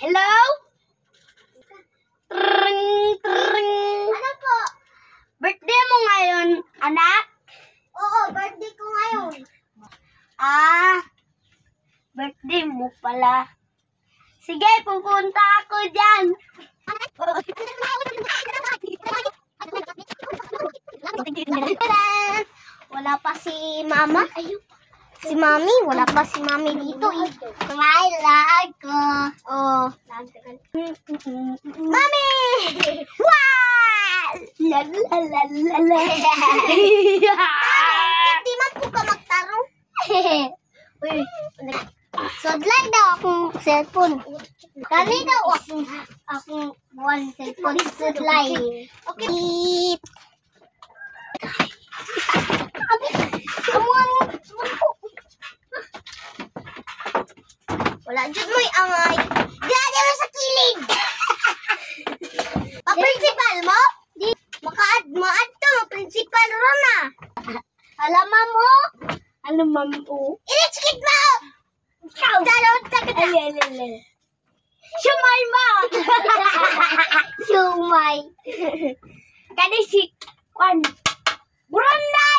Hello? Tring, tring. Ano po? Birthday mo ngayon, anak? Oo, birthday ko ngayon. Birthday mo pala. Sige, pupunta ako dyan. Wala pa si mama. Si mami, wala pa si mami dito eh. May lag ko. Oh. Mami! Wow! La la la la la. Hindi man po ka magtarong. Uy, sudlay daw akong cellphone. Kani daw akong buwan cellphone. Sudlay. Okay. Wala dyan mo'y amay. Gaya mo sa kilid. Pa-principal mo? Di. Maad to. Principal ron na. Alaman mo? Ano mampo? Ilichikit mo! Dalawang takot na. Ay. Shumay mo! Sumay. Kani si Kwan. Buranda!